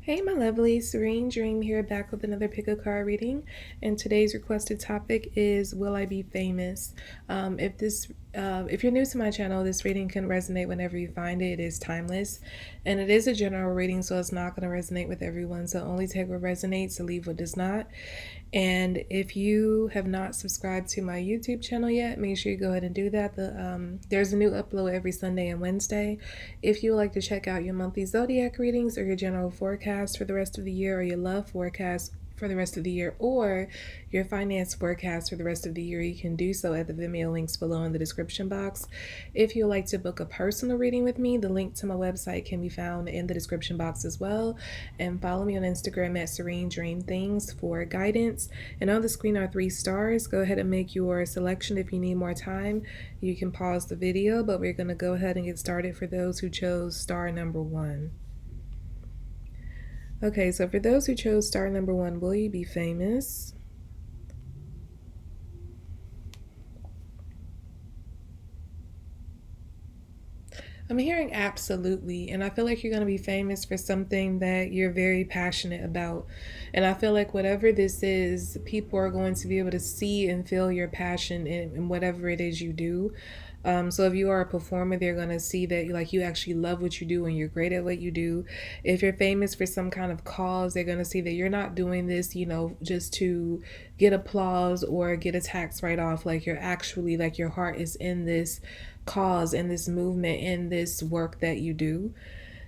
Hey, my lovely Serene Dream here, back with another pick a card reading. And today's requested topic is, will I be famous? If you're new to my channel, this reading can resonate whenever you find it. It is timeless, and it is a general reading, so it's not going to resonate with everyone. So only take what resonates, to leave what does not. And if you have not subscribed to my YouTube channel yet, make sure you go ahead and do that. There's a new upload every Sunday and Wednesday. If you would like to check out your monthly Zodiac readings or your general forecast for the rest of the year, or your love forecast for the rest of the year, or your finance forecast for the rest of the year, you can do so at the Vimeo links below in the description box. If you'd like to book a personal reading with me, the link to my website can be found in the description box as well. And follow me on Instagram at Serene Dream Things for guidance. And on the screen are 3 stars. Go ahead and make your selection. If you need more time, you can pause the video, but we're going to go ahead and get started for those who chose star number 1. Okay, so for those who chose star number 1, will you be famous? I'm hearing absolutely, and I feel like you're going to be famous for something that you're very passionate about. And I feel like whatever this is, people are going to be able to see and feel your passion in whatever it is you do. So if you are a performer, they're going to see that you actually love what you do and you're great at what you do. If you're famous for some kind of cause, they're going to see that you're not doing this, just to get applause or get a tax write off. Like, you're actually, like, your heart is in this cause, in this movement, in this work that you do.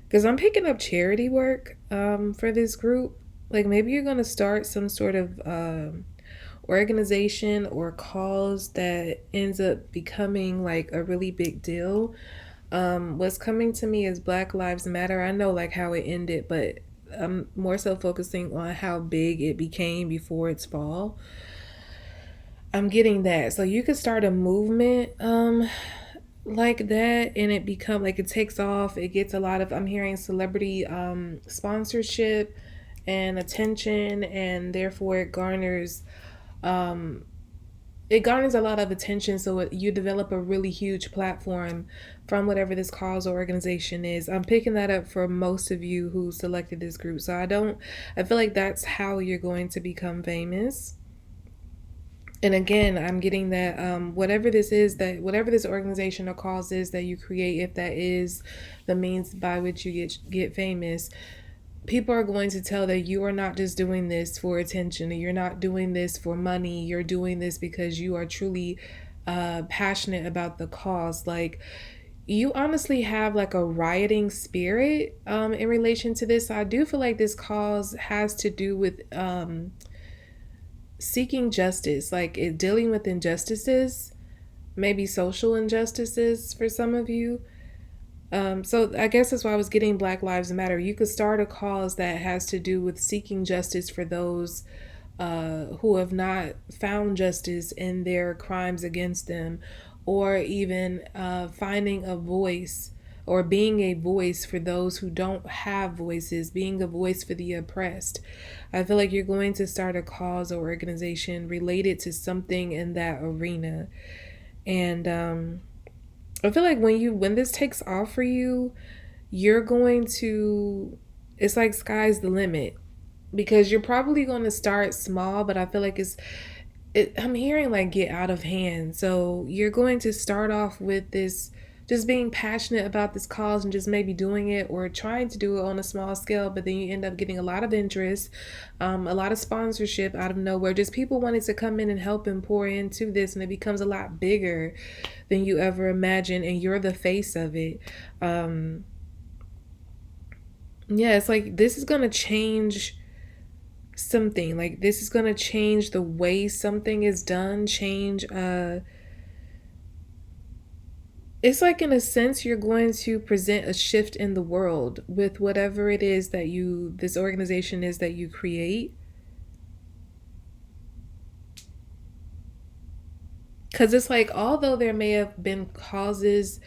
Because I'm picking up charity work for this group. Like, maybe you're going to start some sort of organization or cause that ends up becoming like a really big deal. What's coming to me is Black Lives Matter. I know like how it ended, but I'm more so focusing on how big it became before its fall. I'm getting that. So you could start a movement like that, and it become like, it takes off. It gets a lot of, I'm hearing, celebrity sponsorship and attention, and therefore um it garners a lot of attention. So you develop a really huge platform from whatever this cause or organization is. I'm picking that up for most of you who selected this group. So I feel like that's how you're going to become famous. And again, I'm getting that whatever this is, that whatever this organization or cause is that you create, if that is the means by which you get famous, people are going to tell that you are not just doing this for attention, or you're not doing this for money. You're doing this because you are truly passionate about the cause. Like, you honestly have like a rioting spirit in relation to this. So I do feel like this cause has to do with seeking justice, like dealing with injustices, maybe social injustices for some of you. So I guess that's why I was getting Black Lives Matter. You could start a cause that has to do with seeking justice for those who have not found justice in their crimes against them, or even finding a voice, or being a voice for those who don't have voices, being a voice for the oppressed. I feel like you're going to start a cause or organization related to something in that arena. And I feel like when this takes off for you, you're going to, it's like sky's the limit, because you're probably going to start small, but I feel like I'm hearing like get out of hand. So you're going to start off with this, just being passionate about this cause and just maybe doing it or trying to do it on a small scale, but then you end up getting a lot of interest, a lot of sponsorship out of nowhere, just people wanting to come in and help and pour into this, and it becomes a lot bigger than you ever imagined, and you're the face of it. Yeah, it's like this is gonna change something. Like, this is gonna change the way something is done, change it's like, in a sense, you're going to present a shift in the world with whatever it is that this organization is that you create. Because it's like, although there may have been causes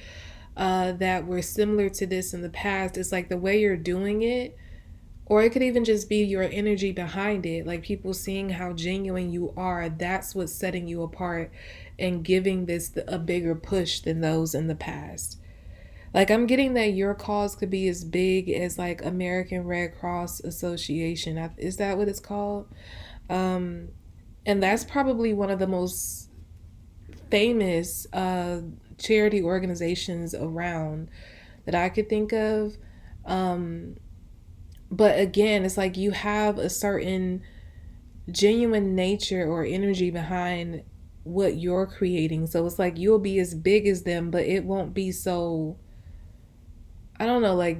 that were similar to this in the past, it's like the way you're doing it, or it could even just be your energy behind it, like people seeing how genuine you are, that's what's setting you apart and giving this a bigger push than those in the past. Like I'm getting that your cause could be as big as like American Red Cross Association. Is that what it's called? Um, and that's probably one of the most famous charity organizations around that I could think of. Um, but again, it's like you have a certain genuine nature or energy behind what you're creating. So it's like you'll be as big as them, but it won't be so, I don't know, like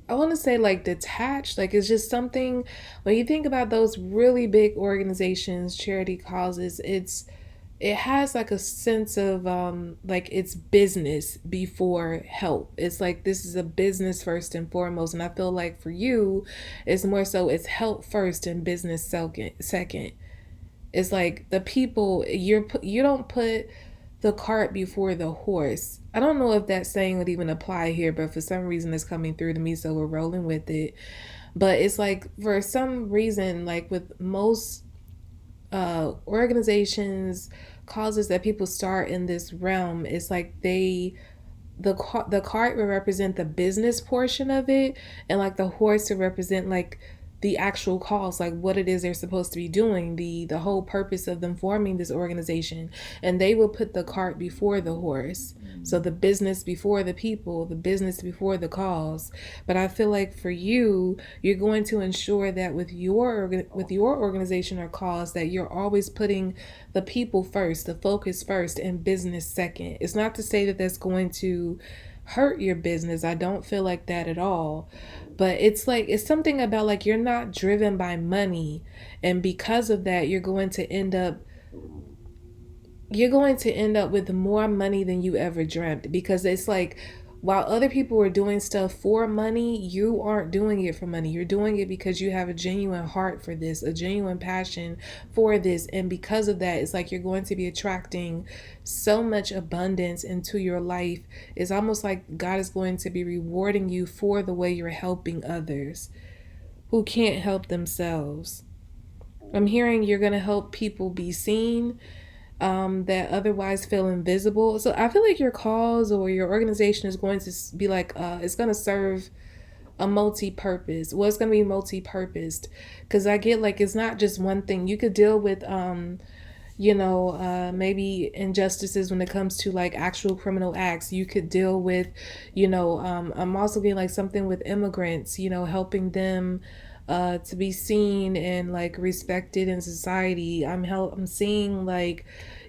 I want to say like detached. Like it's just something when you think about those really big organizations, charity causes, it has like a sense of like it's business before help. It's like this is a business first and foremost, and I feel like for you it's more so it's help first and business second. It's like the people you don't put the cart before the horse. I don't know if that saying would even apply here, but for some reason it's coming through to me, so we're rolling with it. But it's like for some reason, like with most organizations, causes that people start in this realm, it's like the cart will represent the business portion of it, and like the horse will represent like the actual cause, like what it is they're supposed to be doing, the whole purpose of them forming this organization. And they will put the cart before the horse, so the business before the people, the business before the cause. But I feel like for you, you're going to ensure that with your organization or cause, that you're always putting the people first, the focus first, and business second. It's not to say that that's going to hurt your business. I don't feel like that at all. But it's like it's something about like you're not driven by money, and because of that you're going to end up with more money than you ever dreamt, because it's like while other people are doing stuff for money, you aren't doing it for money. You're doing it because you have a genuine heart for this, a genuine passion for this. And because of that, it's like you're going to be attracting so much abundance into your life. It's almost like God is going to be rewarding you for the way you're helping others who can't help themselves. I'm hearing you're going to help people be seen, that otherwise feel invisible. So I feel like your cause or your organization is going to be like, it's going to serve a multi-purpose. Well, it's going to be multi-purposed, because I get like it's not just one thing. You could deal with, maybe injustices when it comes to like actual criminal acts. You could deal with, I'm also getting like something with immigrants, helping them to be seen and like respected in society. I'm seeing like,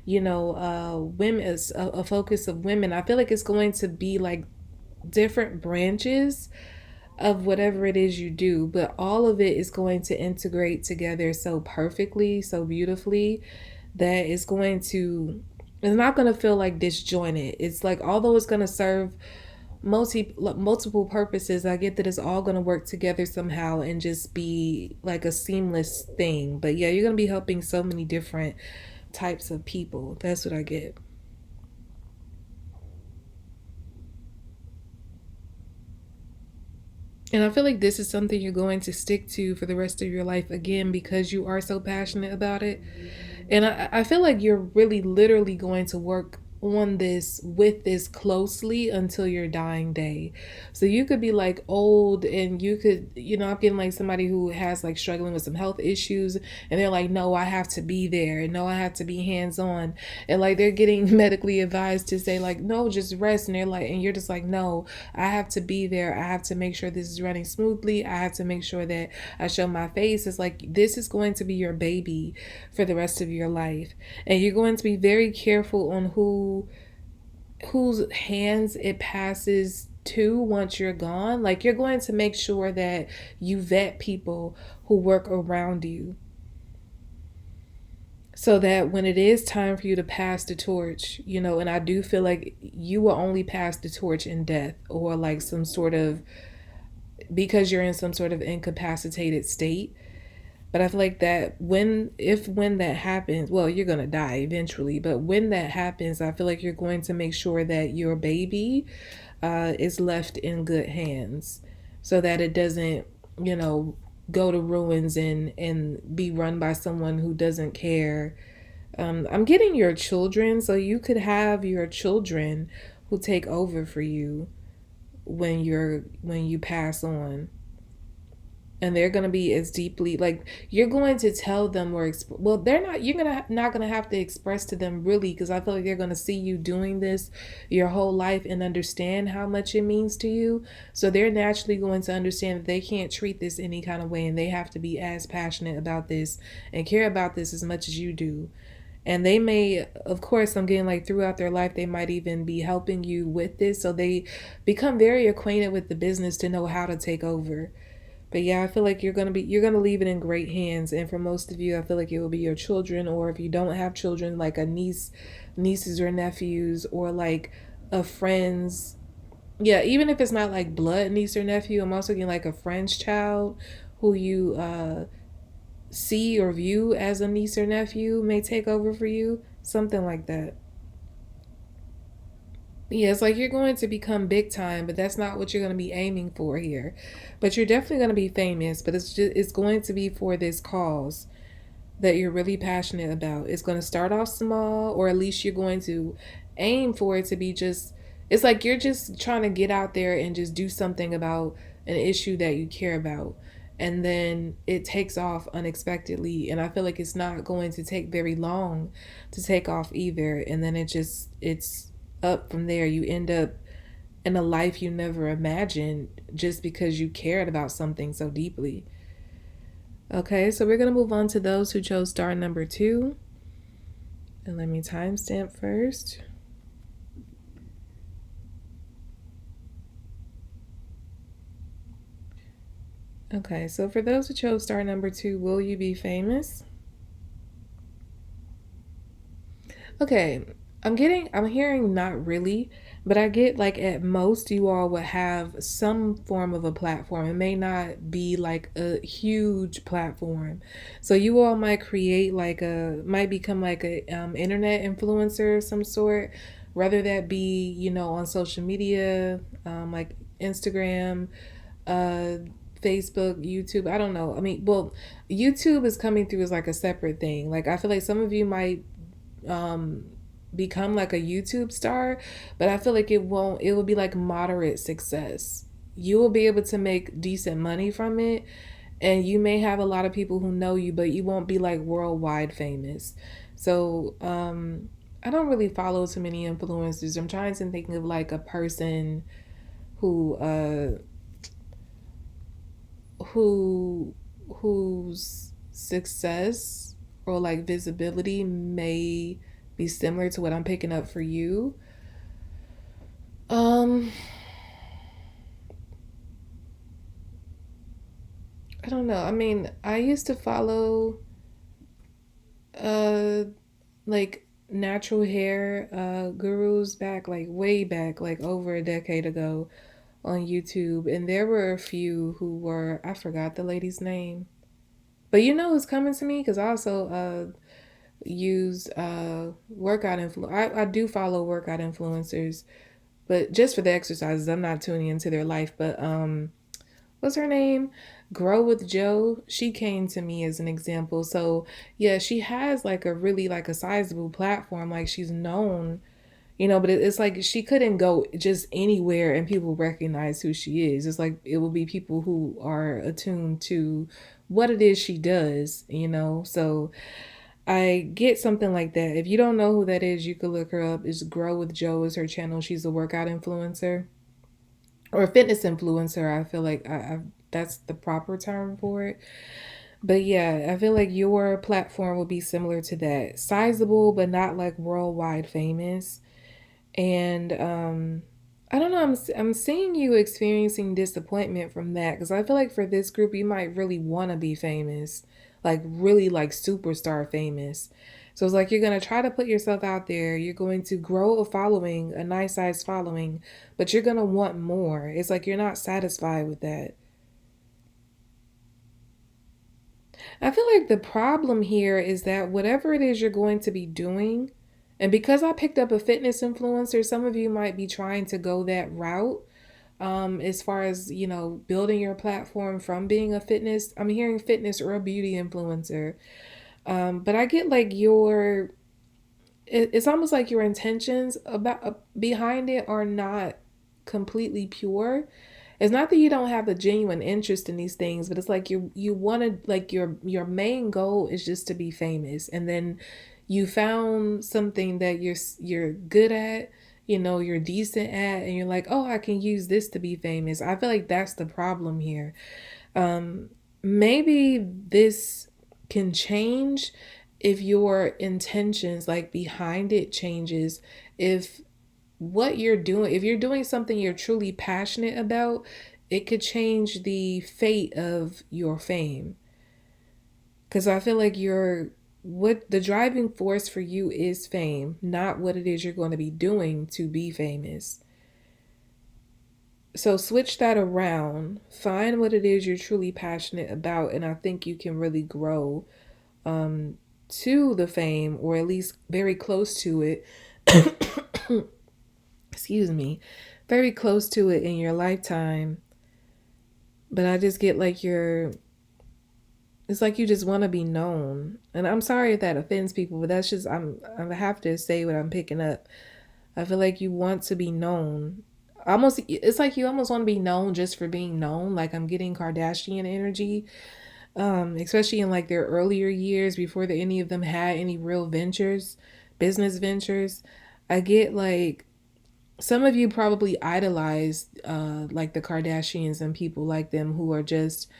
women is a focus of women. I feel like it's going to be like different branches of whatever it is you do, but all of it is going to integrate together so perfectly, so beautifully, that it's not going to feel like disjointed. It's like although it's going to serve multiple purposes, I get that it's all going to work together somehow and just be like a seamless thing. But yeah, you're going to be helping so many different types of people. That's what I get. And I feel like this is something you're going to stick to for the rest of your life, again, because you are so passionate about it. And I feel like you're really literally going to work on this with this closely until your dying day. So you could be like old and you could, I'm getting like somebody who has like struggling with some health issues, and they're like, no, I have to be there. And no, I have to be hands on. And like they're getting medically advised to say like, no, just rest. And they're like, and you're just like, no, I have to be there. I have to make sure this is running smoothly. I have to make sure that I show my face. It's like, this is going to be your baby for the rest of your life. And you're going to be very careful on whose hands it passes to once you're gone. Like you're going to make sure that you vet people who work around you, so that when it is time for you to pass the torch, and I do feel like you will only pass the torch in death, or like some sort of, because you're in some sort of incapacitated state. But I feel like that when that happens, well, you're gonna die eventually. But when that happens, I feel like you're going to make sure that your baby is left in good hands, so that it doesn't, go to ruins and be run by someone who doesn't care. I'm getting your children, so you could have your children who take over for you when you pass on. And they're going to be as deeply like you're going to tell them well, they're not, you're gonna not going to have to express to them really, because I feel like they're going to see you doing this your whole life and understand how much it means to you. So they're naturally going to understand that they can't treat this any kind of way, and they have to be as passionate about this and care about this as much as you do. And they may, of course, I'm getting like throughout their life, they might even be helping you with this, so they become very acquainted with the business to know how to take over. But yeah, I feel like you're gonna leave it in great hands. And for most of you, I feel like it will be your children, or if you don't have children, like a nieces or nephews, or like a friend's. Yeah, even if it's not like blood niece or nephew, I'm also getting like a friend's child who you see or view as a niece or nephew may take over for you, something like that. Yeah, it's like you're going to become big time, but that's not what you're going to be aiming for here. But you're definitely going to be famous, but it's going to be for this cause that you're really passionate about. It's going to start off small, or at least you're going to aim for it to be just, it's like you're just trying to get out there and just do something about an issue that you care about. And then it takes off unexpectedly. And I feel like it's not going to take very long to take off either. And then it's up from there. You end up in a life you never imagined just because you cared about something so deeply. Okay, so we're going to move on to those who chose star number 2. And let me timestamp first. Okay, so for those who chose star number 2, will you be famous? Okay, I'm hearing not really, but I get like at most you all would have some form of a platform. It may not be like a huge platform. So you all might create like might become like a internet influencer of some sort, whether that be, on social media, like Instagram, uh, Facebook, YouTube. I don't know. I mean, well, YouTube is coming through as like a separate thing. Like I feel like some of you might um become like a YouTube star, but I feel like it will be like moderate success. You will be able to make decent money from it, and you may have a lot of people who know you, but you won't be like worldwide famous. So I don't really follow too many influencers. I'm trying to think of like a person who who whose success or like visibility may be similar to what I'm picking up for you. Um, I don't know. I mean, I used to follow uh like natural hair gurus back like way back like over a decade ago on YouTube, and there were a few who were, I forgot the lady's name. But you know who's coming to me, cuz I also use I do follow workout influencers, but just for the exercises. I'm not tuning into their life. But what's her name? Grow with Joe. She came to me as an example. So yeah, she has like a really like a sizable platform. Like she's known, but it's like she couldn't go just anywhere and people recognize who she is. It's like it will be people who are attuned to what it is she does. So I get something like that. If you don't know who that is, you could look her up. It's Grow with Joe is her channel. She's a workout influencer or a fitness influencer. I feel like that's the proper term for it. But yeah, I feel like your platform will be similar to that. Sizable, but not like worldwide famous. And I don't know, I'm seeing you experiencing disappointment from that, because I feel like for this group you might really want to be famous, like really like superstar famous. So it's like you're going to try to put yourself out there, you're going to grow a following, a nice size following, but you're going to want more. It's like you're not satisfied with that. I feel like the problem here is that whatever it is you're going to be doing, and because I picked up a fitness influencer, some of you might be trying to go that route. As far as, building your platform from being a fitness, I'm hearing fitness or a beauty influencer. But I get like it's almost like your intentions about behind it are not completely pure. It's not that you don't have a genuine interest in these things, but it's like you want to, like, your main goal is just to be famous, and then you found something that you're good at, you're decent at, and you're like, oh, I can use this to be famous. I feel like that's the problem here. um Maybe this can change if your intentions, like, behind it, changes. If what you're doing, if you're doing something you're truly passionate about, it could change the fate of your fame. Because I feel like what the driving force for you is fame, not what it is you're going to be doing to be famous. So switch that around, find what it is you're truly passionate about, and I think you can really grow um to the fame, or at least very close to it. Excuse me. Very close to it in your lifetime. But I just get like it's like you just want to be known. And I'm sorry if that offends people, but that's just, I have to say what I'm picking up. I feel like you want to be known. Almost, it's like you almost want to be known just for being known. Like, I'm getting Kardashian energy. Especially in like their earlier years before any of them had any real ventures, business ventures. I get like some of you probably idolize like the Kardashians and people like them who are just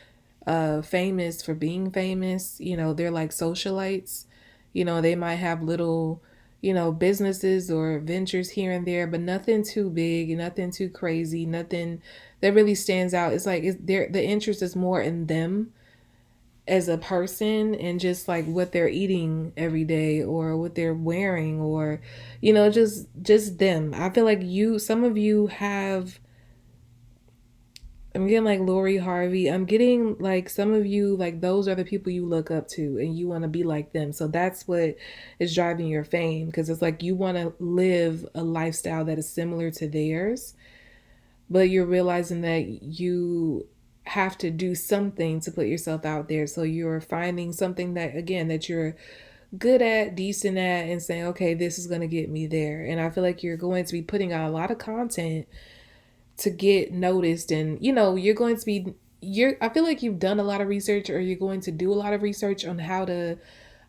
famous for being famous. They're like socialites. They might have little, businesses or ventures here and there, but nothing too big, nothing too crazy, nothing that really stands out. It's like the interest is more in them as a person, and just like what they're eating every day, or what they're wearing, or just them. I feel like some of you have, I'm getting like Lori Harvey. I'm getting like some of you, like, those are the people you look up to and you want to be like them. So that's what is driving your fame, because it's like you want to live a lifestyle that is similar to theirs, but you're realizing that you have to do something to put yourself out there. So you're finding something that, again, that you're good at, decent at, and saying, okay, this is going to get me there. And I feel like you're going to be putting out a lot of content to get noticed. And you're going to be, I feel like you've done a lot of research, or you're going to do a lot of research on how to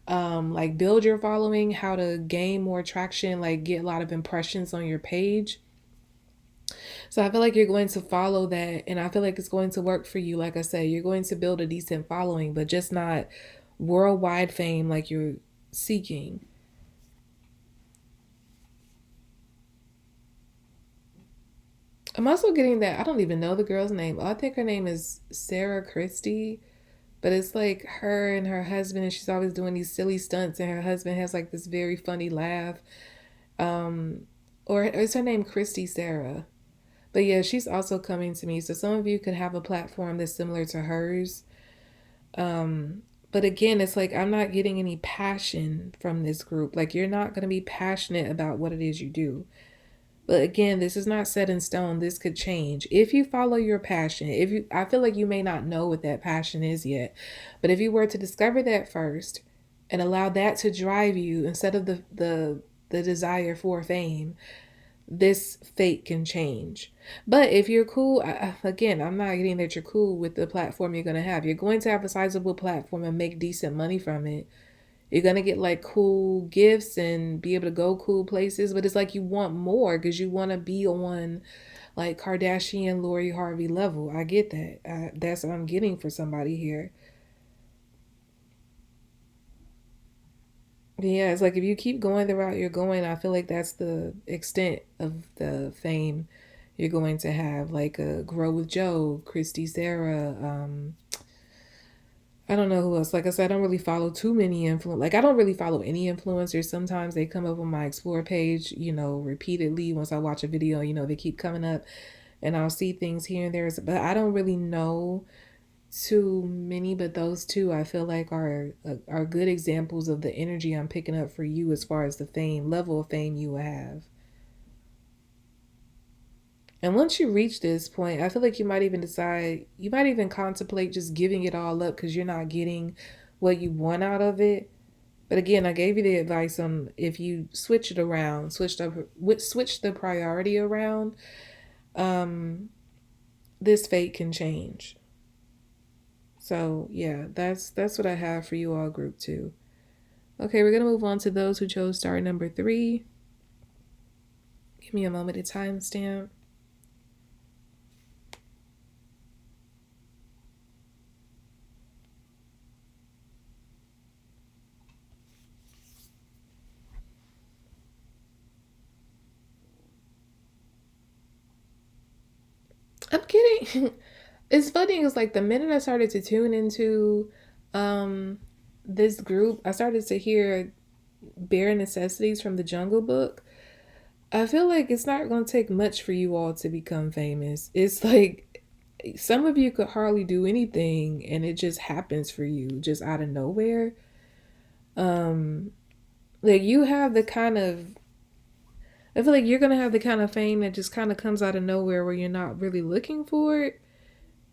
like build your following, how to gain more traction, like get a lot of impressions on your page. So I feel like you're going to follow that, and I feel like it's going to work for you. Like I said, you're going to build a decent following, but just not worldwide fame like you're seeking. I'm also getting that, I don't even know the girl's name. I think her name is Sarah Christie, but it's like her and her husband, and she's always doing these silly stunts, and her husband has like this very funny laugh. Um, or is her name Christy Sarah? But yeah, she's also coming to me. So some of you could have a platform that's similar to hers. Um, but again, it's like I'm not getting any passion from this group. Like, you're not going to be passionate about what it is you do. But again, this is not set in stone. This could change if you follow your passion. I feel like you may not know what that passion is yet, but if you were to discover that first and allow that to drive you instead of the desire for fame, this fate can change. But if you're cool, again, I'm not getting that you're cool with the platform you're going to have. You're going to have a sizable platform and make decent money from it. You're going to get like cool gifts and be able to go cool places, but it's like you want more because you want to be on like Kardashian, Lori Harvey level. I get that. That's what I'm getting for somebody here. Yeah, it's like if you keep going the route you're going, I feel like that's the extent of the fame you're going to have. Like Grow with Joe, Christy Sarah, I don't know who else. Like I said, I don't really follow too many Like, I don't really follow any influencers. Sometimes they come up on my explore page, repeatedly. Once I watch a video, they keep coming up, and I'll see things here and there. But I don't really know too many. But those two, I feel like are good examples of the energy I'm picking up for you as far as the fame level of fame you will have. And once you reach this point, I feel like you might even contemplate just giving it all up because you're not getting what you want out of it. But again, I gave you the advice on if you switch it around, switch the priority around, um, this fate can change. So yeah, that's what I have for you all, group two. Okay, we're gonna move on to those who chose star number three. Give me a moment to timestamp. I'm kidding. It's funny. It's like the minute I started to tune into um, this group, I started to hear bare necessities from the Jungle Book. I feel like it's not going to take much for you all to become famous. It's like some of you could hardly do anything and it just happens for you just out of nowhere. Um like you have the kind of I feel like you're going to have the kind of fame that just kind of comes out of nowhere where you're not really looking for it,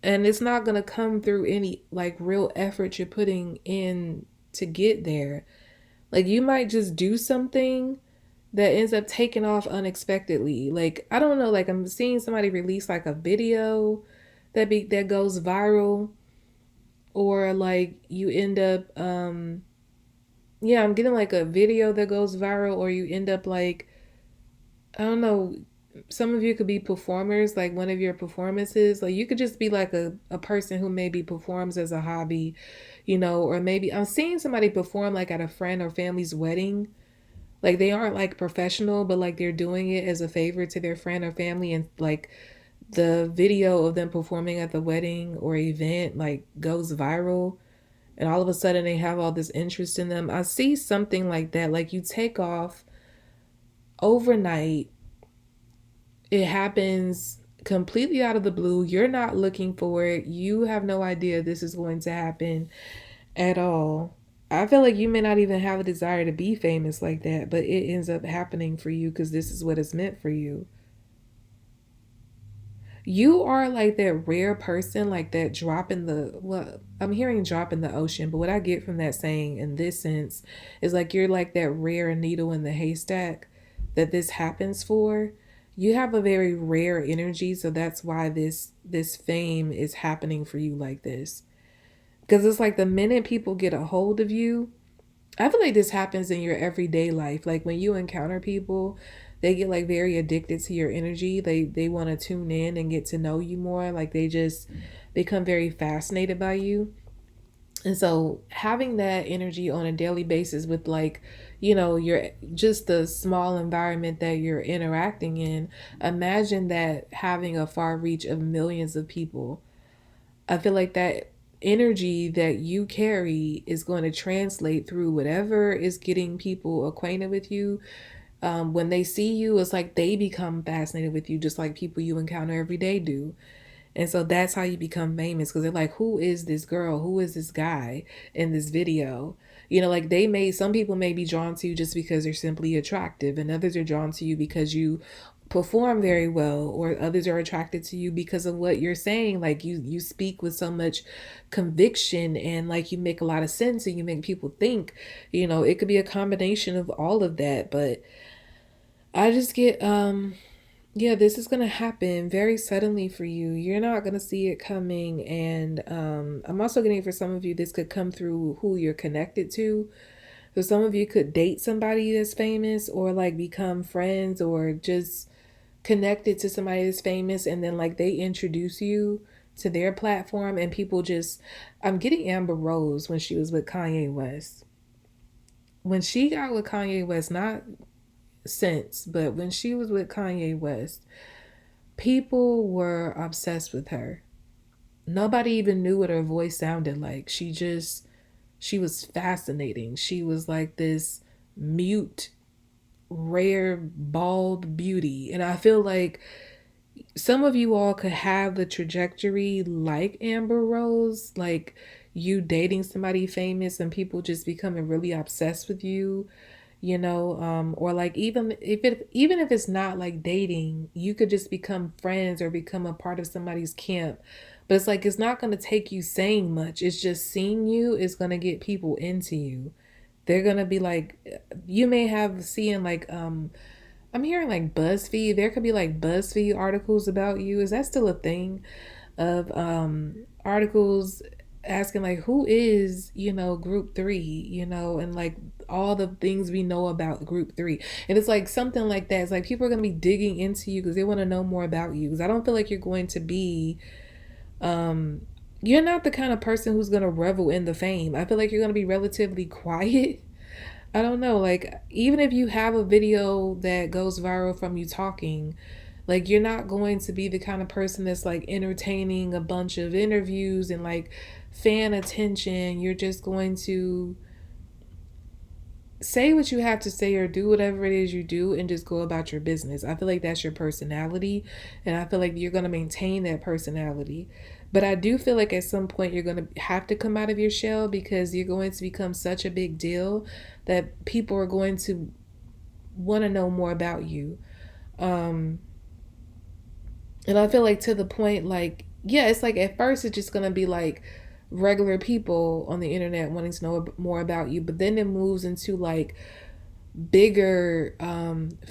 and it's not going to come through any like real effort you're putting in to get there. Like you might just do something that ends up taking off unexpectedly. Like I don't know, like I'm seeing somebody release like a video that goes viral, or like you end up yeah, I'm getting like a video that goes viral, or you end up like I don't know, some of you could be performers, like one of your performances. Like you could just be like a person who maybe performs as a hobby, or maybe I'm seeing somebody perform like at a friend or family's wedding. Like they aren't like professional, but like they're doing it as a favor to their friend or family, and like the video of them performing at the wedding or event like goes viral, and all of a sudden they have all this interest in them. I see something like that. Like you take off overnight, it happens completely out of the blue. You're not looking for it. You have no idea this is going to happen at all. I feel like you may not even have a desire to be famous like that, but it ends up happening for you because this is what is meant for you. You are like that rare person, like that drop in the, well, I'm hearing drop in the ocean, but what I get from that saying in this sense is like you're like that rare needle in the haystack that this happens for. You have a very rare energy, so that's why this fame is happening for you like this. Because it's like the minute people get a hold of you, I feel like this happens in your everyday life. Like when you encounter people, they get like very addicted to your energy. They want to tune in and get to know you more. Like they just become very fascinated by you. And so having that energy on a daily basis with like, your just the small environment that you're interacting in, imagine that having a far reach of millions of people. I feel like that energy that you carry is going to translate through whatever is getting people acquainted with you. When they see you, it's like they become fascinated with you, just like people you encounter every day do. And so that's how you become famous, because they're like, who is this girl? Who is this guy in this video? Like some people may be drawn to you just because you're simply attractive, and others are drawn to you because you perform very well, or others are attracted to you because of what you're saying. Like you speak with so much conviction, and like you make a lot of sense and you make people think. It could be a combination of all of that, but I just get yeah, this is going to happen very suddenly for you. You're not going to see it coming. And I'm also getting for some of you, this could come through who you're connected to. So some of you could date somebody that's famous, or like become friends, or just connected to somebody that's famous. And then like they introduce you to their platform, and people just, I'm getting Amber Rose when she was with Kanye West. When she got with Kanye West, not since, but when she was with Kanye West, people were obsessed with her. Nobody even knew what her voice sounded like. She was fascinating. She was like this mute, rare, bald beauty. And I feel like some of you all could have the trajectory like Amber Rose, like you dating somebody famous and people just becoming really obsessed with you, or like even if it's not like dating, you could just become friends or become a part of somebody's camp. But it's like it's not going to take you saying much. It's just seeing you is going to get people into you. They're gonna be like, you may have seeing like I'm hearing like BuzzFeed. There could be like BuzzFeed articles about you. Is that still a thing? Of articles asking like who is, group 3, and like all the things we know about group 3. And it's like something like that. It's like people are going to be digging into you because they want to know more about you, because I don't feel like you're going to be um you're not the kind of person who's going to revel in the fame. I feel like you're going to be relatively quiet. I don't know, like even if you have a video that goes viral from you talking, like you're not going to be the kind of person that's like entertaining a bunch of interviews and like fan attention. You're just going to say what you have to say or do whatever it is you do and just go about your business. I feel like that's your personality, and I feel like you're going to maintain that personality. But I do feel like at some point you're going to have to come out of your shell, because you're going to become such a big deal that people are going to want to know more about you. Um and I feel like to the point, like, yeah, it's like at first it's just going to be like regular people on the internet wanting to know more about you, but then it moves into like bigger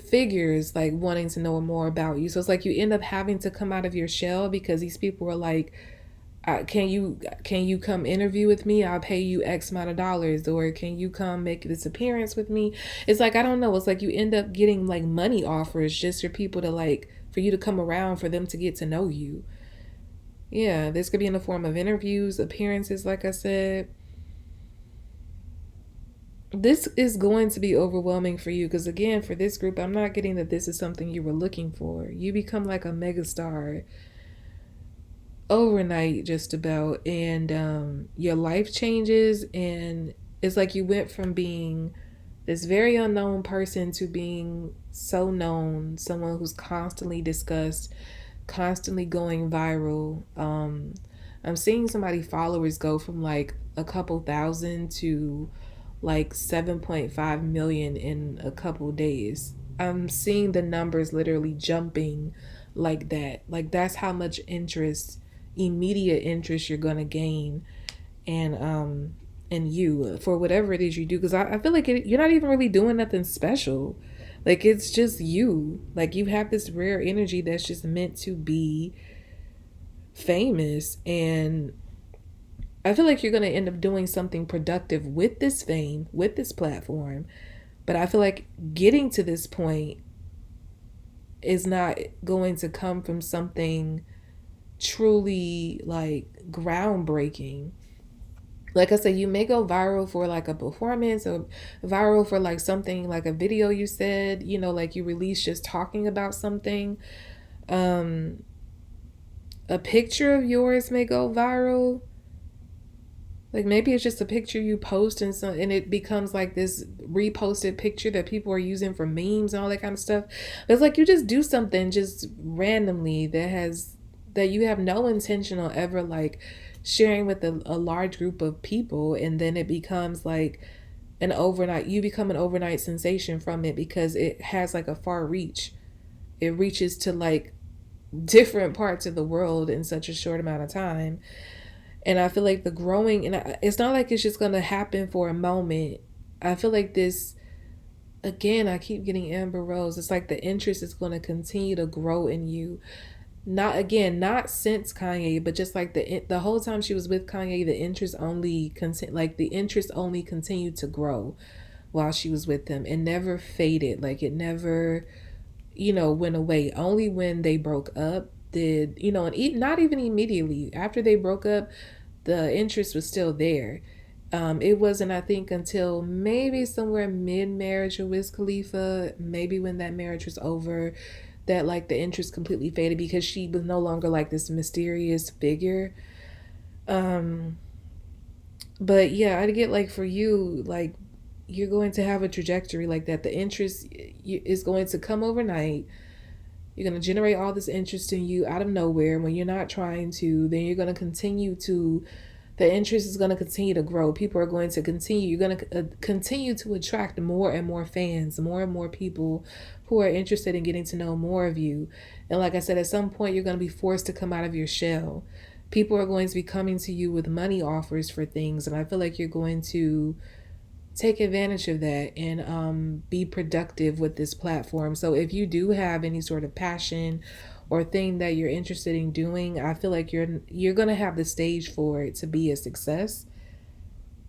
figures like wanting to know more about you. So it's like you end up having to come out of your shell, because these people are like, can you come interview with me? I'll pay you X amount of dollars. Or can you come make this appearance with me? It's like, I don't know, it's like you end up getting like money offers just for people to like, for you to come around, for them to get to know you. Yeah, this could be in the form of interviews, appearances, like I said. This is going to be overwhelming for you, because again, for this group, I'm not getting that this is something you were looking for. You become like a megastar overnight, just about, and your life changes, and it's like you went from being this very unknown person to being so known, someone who's constantly discussed, constantly going viral. I'm seeing somebody followers go from like a couple thousand to like 7.5 million in a couple days. I'm seeing the numbers literally jumping like that. Like that's how much interest, immediate interest, you're gonna gain, and in you for whatever it is you do. Because I feel like you're not even really doing nothing special. Like it's just you. Like you have this rare energy that's just meant to be famous, and I feel like you're going to end up doing something productive with this fame, with this platform. But I feel like getting to this point is not going to come from something truly like groundbreaking. Like I said, you may go viral for like a performance, or viral for like something like a video you said, like you released just talking about something. Um, a picture of yours may go viral. Like maybe it's just a picture you post, and it becomes like this reposted picture that people are using for memes and all that kind of stuff. But it's like you just do something just randomly that you have no intention on ever like sharing with a large group of people, and then it becomes like you become an overnight sensation from it, because it has like a far reach. It reaches to like different parts of the world in such a short amount of time. And I feel like the growing, and it's not like it's just going to happen for a moment. I feel like this, again, I keep getting Amber Rose. It's like the interest is going to continue to grow in you. Not since Kanye, but just like the whole time she was with Kanye, the interest only continued to grow while she was with him. It never faded. Like it never, went away. Only when they broke up did, and not even immediately after they broke up, the interest was still there. It wasn't, I think, until maybe somewhere mid-marriage with Wiz Khalifa, maybe when that marriage was over, that like the interest completely faded, because she was no longer like this mysterious figure. Um, but yeah, I get like for you, like you're going to have a trajectory like that. The interest is going to come overnight. You're going to generate all this interest in you out of nowhere when you're not trying to. Then you're going to the interest is going to continue to grow. People are going to continue. You're going to continue to attract more and more fans, more and more people who are interested in getting to know more of you. And like I said, at some point, you're going to be forced to come out of your shell. People are going to be coming to you with money offers for things. And I feel like you're going to take advantage of that and be productive with this platform. So if you do have any sort of passion or thing that you're interested in doing, I feel like you're gonna have the stage for it to be a success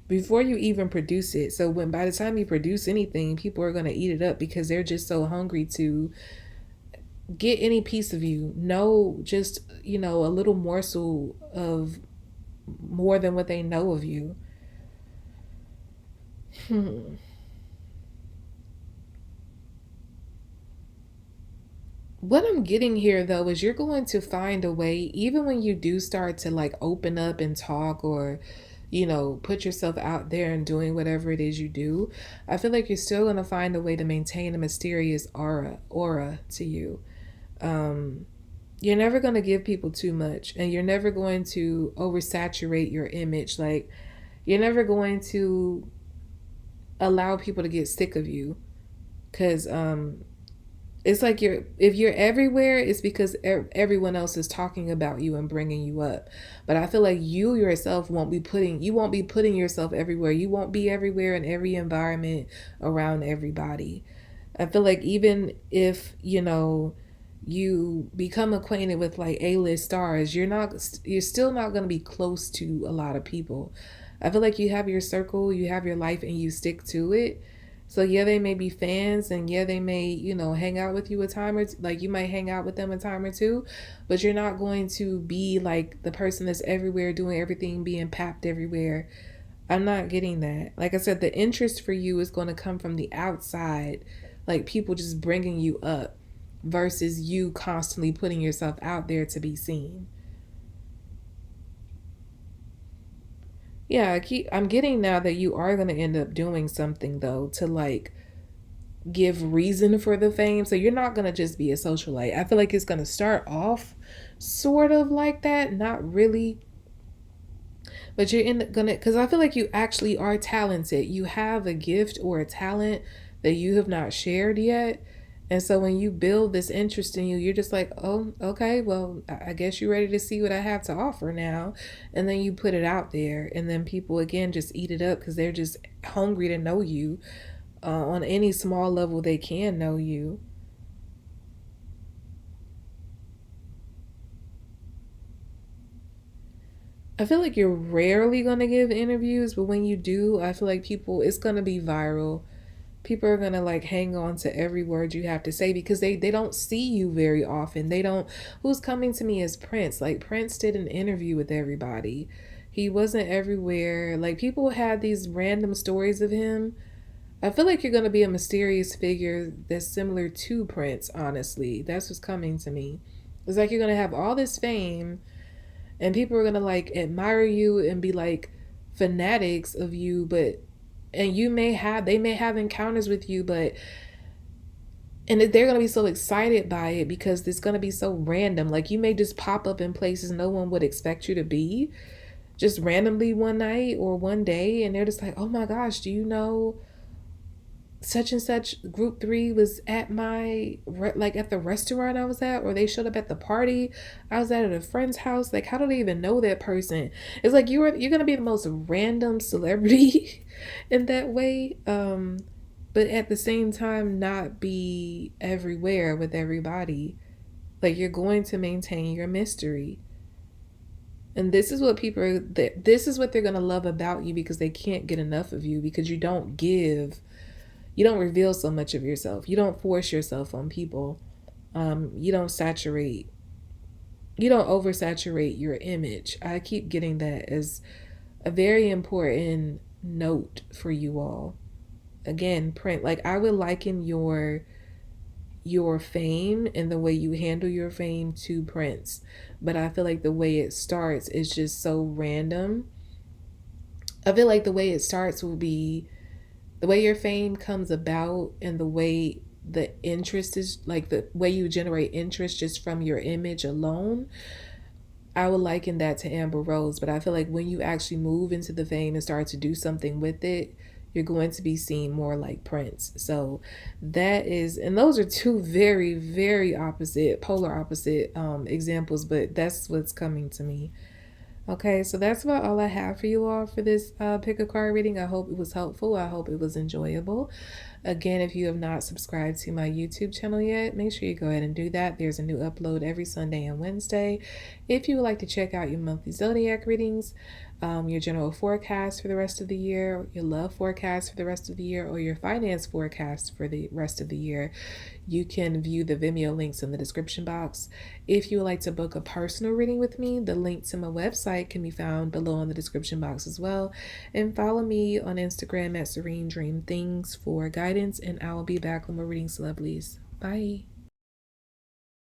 before you even produce it. So when by the time you produce anything, people are gonna eat it up because they're just so hungry to get any piece of you. Know just, a little morsel of more than what they know of you. Hmm. What I'm getting here though is you're going to find a way, even when you do start to like open up and talk or, put yourself out there and doing whatever it is you do. I feel like you're still going to find a way to maintain a mysterious aura to you. Um, you're never going to give people too much, and you're never going to oversaturate your image. Like, you're never going to allow people to get sick of you because it's like if you're everywhere, it's because everyone else is talking about you and bringing you up. But I feel like you yourself won't be putting yourself everywhere. You won't be everywhere in every environment around everybody. I feel like even if, you become acquainted with like A-list stars, you're still not going to be close to a lot of people. I feel like you have your circle, you have your life, and you stick to it. So yeah, they may be fans, and yeah, they may, hang out with you a time or like you might hang out with them a time or two, but you're not going to be like the person that's everywhere doing everything, being papped everywhere. I'm not getting that. Like I said, the interest for you is going to come from the outside, like people just bringing you up versus you constantly putting yourself out there to be seen. Yeah, I'm getting now that you are going to end up doing something though to like give reason for the fame. So you're not going to just be a socialite. I feel like it's going to start off sort of like that, not really, but gonna, because I feel like you actually are talented. You have a gift or a talent that you have not shared yet. And so when you build this interest in you, you're just like, oh, okay, well, I guess you're ready to see what I have to offer now. And then you put it out there, and then people again just eat it up because they're just hungry to know you on any small level they can know you. I feel like you're rarely going to give interviews, but when you do, I feel like it's going to be viral. People are going to like hang on to every word you have to say because they don't see you very often. They don't, who's coming to me as Prince? Like, Prince did an interview with everybody. He wasn't everywhere. Like, people had these random stories of him. I feel like you're going to be a mysterious figure that's similar to Prince, honestly. That's what's coming to me. It's like you're going to have all this fame, and people are gonna like admire you and be like fanatics of you, but and they may have encounters with you, but and they're gonna be so excited by it because it's gonna be so random. Like, you may just pop up in places no one would expect you to be, just randomly one night or one day, and they're just like, oh my gosh, do you know such and such group three was at like at the restaurant I was at, or they showed up at the party I was at a friend's house. Like, how do they even know that person? It's like you're gonna be the most random celebrity in that way, but at the same time not be everywhere with everybody. Like, you're going to maintain your mystery, and this is what they're gonna love about you because they can't get enough of you because you don't reveal so much of yourself. You don't force yourself on people. You don't oversaturate your image. I keep getting that as a very important note for you all. Again, print, like, I would liken your fame and the way you handle your fame to Prince. But I feel like the way it starts is just so random. I feel like the way it starts will be the way your fame comes about, and the way the interest is, like the way you generate interest just from your image alone. I would liken that to Amber Rose, but I feel like when you actually move into the fame and start to do something with it, you're going to be seen more like Prince. So and those are two very, very polar opposite examples, but that's what's coming to me. Okay, so that's about all I have for you all for this pick a card reading. I hope it was helpful. I hope it was enjoyable. Again, if you have not subscribed to my YouTube channel yet, make sure you go ahead and do that. There's a new upload every Sunday and Wednesday. If you would like to check out your monthly zodiac readings, your general forecast for the rest of the year, your love forecast for the rest of the year, or your finance forecast for the rest of the year, you can view the Vimeo links in the description box. If you would like to book a personal reading with me, the link to my website can be found below in the description box as well. And follow me on Instagram at Serene Dream Things for guidance, and I will be back with more readings, lovelies. Bye.